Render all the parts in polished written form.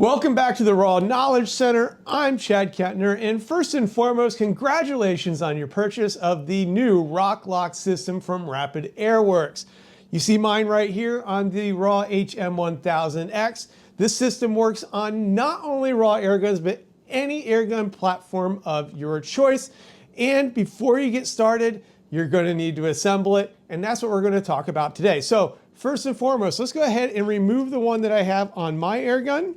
Welcome back to the Raw Knowledge Center. I'm Chad Kettner, and first and foremost, congratulations on your purchase of the new Rok-Loc system from Rapid Airworks. You see mine right here on the Raw HM1000X. This system works on not only Raw airguns, but any airgun platform of your choice. And before you get started, you're going to need to assemble it, and that's what we're going to talk about today. So first and foremost, let's go ahead and remove the one that I have on my airgun.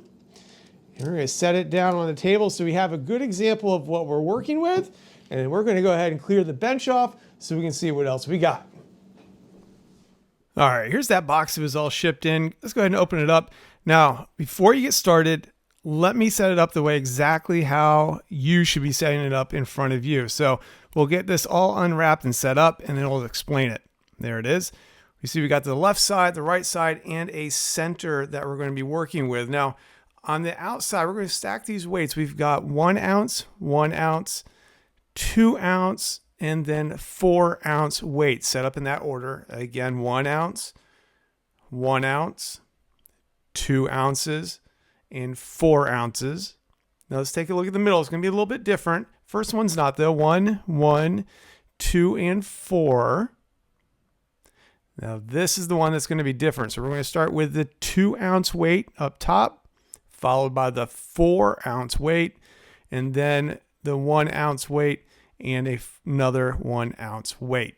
And we're going to set it down on the table so we have a good example of what we're working with. And then we're going to go ahead and clear the bench off so we can see what else we got. All right, here's that box that was all shipped in. Let's go ahead and open it up. Now, before you get started, let me set it up the way exactly how you should be setting it up in front of you. So we'll get this all unwrapped and set up, and then we'll explain it. There it is. You see we got the left side, the right side, and a center that we're going to be working with. Now, on the outside, we're going to stack these weights. We've got 1 ounce, 1 ounce, 2 ounce, and then 4 ounce weights set up in that order. Again, 1 ounce, 1 ounce, 2 ounces, and 4 ounces. Now let's take a look at the middle. It's going to be a little bit different. First one's not though. 1, 1, 2, and 4. Now this is the one that's going to be different. So we're going to start with the 2 ounce weight up top, followed by the 4 ounce weight, and then the 1 ounce weight and another 1 ounce weight.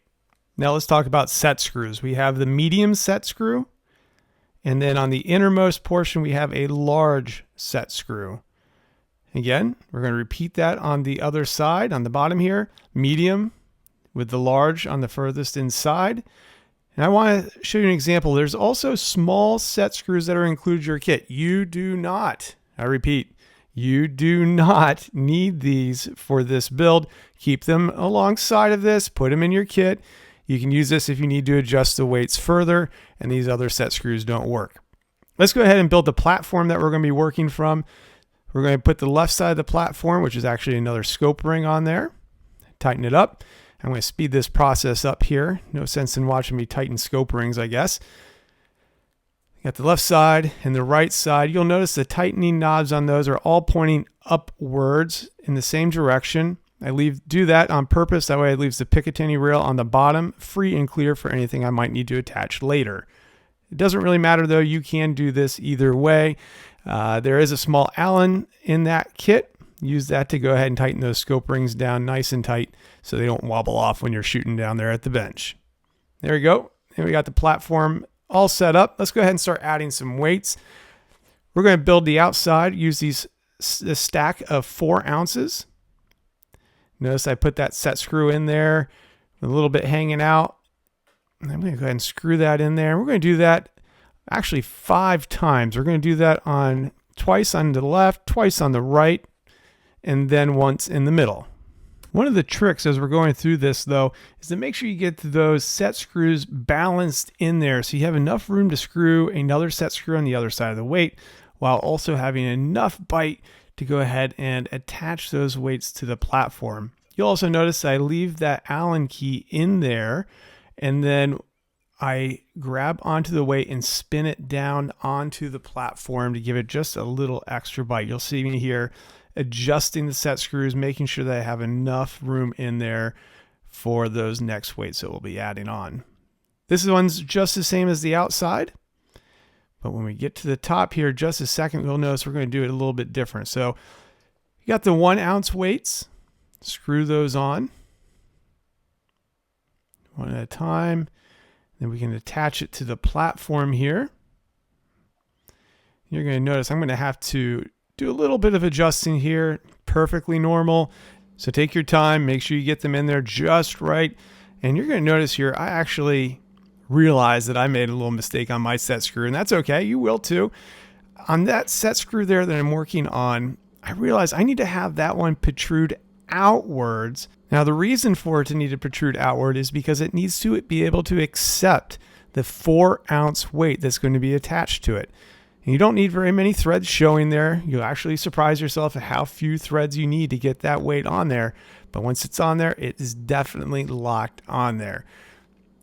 Now let's talk about set screws. We have the medium set screw, and then on the innermost portion, we have a large set screw. Again, we're going to repeat that on the other side, on the bottom here, medium with the large on the furthest inside. And I want to show you an example. There's also small set screws that are included in your kit. You do not, I repeat, you do not need these for this build. Keep them alongside of this, put them in your kit. You can use this if you need to adjust the weights further, and these other set screws don't work. Let's go ahead and build the platform that we're going to be working from. We're going to put the left side of the platform, which is actually another scope ring on there. Tighten it up. I'm going to speed this process up here. No sense in watching me tighten scope rings, I guess. Got the left side and the right side. You'll notice the tightening knobs on those are all pointing upwards in the same direction. I do that on purpose. That way it leaves the Picatinny rail on the bottom free and clear for anything I might need to attach later. It doesn't really matter though. You can do this either way. There is a small Allen in that kit. Use that to go ahead and tighten those scope rings down nice and tight so they don't wobble off when you're shooting down there at the bench. There we go. And we got the platform all set up. Let's go ahead and start adding some weights. We're going to build the outside, use this stack of 4 ounces. Notice I put that set screw in there, a little bit hanging out. And I'm going to go ahead and screw that in there. We're going to do that actually 5 times. We're going to do that twice on the left, twice on the right, and then once in the middle. One of the tricks as we're going through this though is to make sure you get those set screws balanced in there so you have enough room to screw another set screw on the other side of the weight while also having enough bite to go ahead and attach those weights to the platform. You'll also notice I leave that Allen key in there, and then I grab onto the weight and spin it down onto the platform to give it just a little extra bite. You'll see me here adjusting the set screws, making sure that I have enough room in there for those next weights that we'll be adding on. This one's just the same as the outside, but when we get to the top here, just a second, you'll notice we're going to do it a little bit different. So you got the 1 ounce weights, screw those on one at a time. Then we can attach it to the platform here. You're going to notice I'm going to have to do a little bit of adjusting here, perfectly normal. So take your time, make sure you get them in there just right. And you're going to notice here, I actually realized that I made a little mistake on my set screw, and that's okay. You will too. On that set screw there that I'm working on, I realized I need to have that one protrude outwards. Now the reason for it to need to protrude outward is because it needs to be able to accept the 4 ounce weight that's going to be attached to it. And you don't need very many threads showing there. You'll actually surprise yourself at how few threads you need to get that weight on there. But once it's on there, it is definitely locked on there.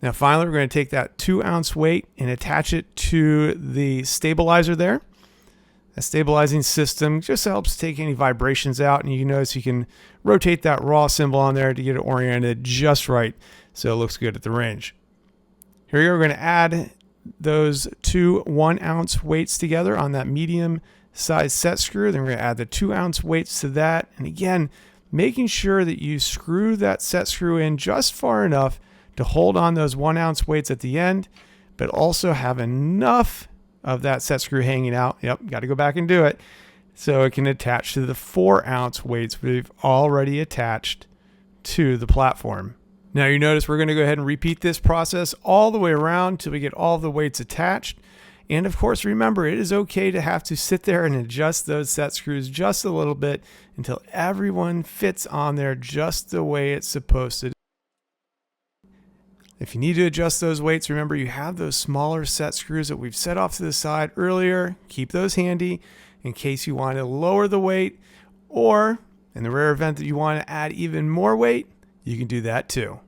Now finally, we're going to take that 2 ounce weight and attach it to the stabilizer there. That stabilizing system just helps take any vibrations out, and you notice you can rotate that raw symbol on there to get it oriented just right so it looks good at the range. Here we are going to add those two 1 ounce weights together on that medium size set screw. Then we're going to add the 2 ounce weights to that. And again, making sure that you screw that set screw in just far enough to hold on those 1 ounce weights at the end, but also have enough of that set screw hanging out. Yep, got to go back and do it. So it can attach to the 4 ounce weights we've already attached to the platform. Now you notice we're going to go ahead and repeat this process all the way around till we get all the weights attached. And of course, remember, it is okay to have to sit there and adjust those set screws just a little bit until everyone fits on there just the way it's supposed to. If you need to adjust those weights, remember you have those smaller set screws that we've set off to the side earlier. Keep those handy in case you want to lower the weight, or in the rare event that you want to add even more weight, you can do that too.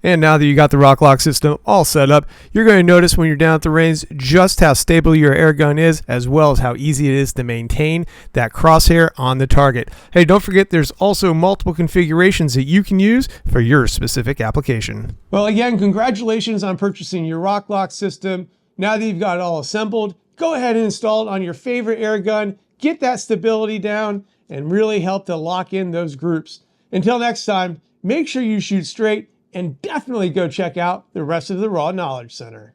And now that you got the Rok-Loc system all set up, you're going to notice when you're down at the range just how stable your air gun is, as well as how easy it is to maintain that crosshair on the target. Hey, don't forget there's also multiple configurations that you can use for your specific application. Well, again, congratulations on purchasing your Rok-Loc system. Now that you've got it all assembled, go ahead and install it on your favorite air gun, get that stability down, and really help to lock in those groups. Until next time, make sure you shoot straight, and definitely go check out the rest of the Raw Knowledge Center.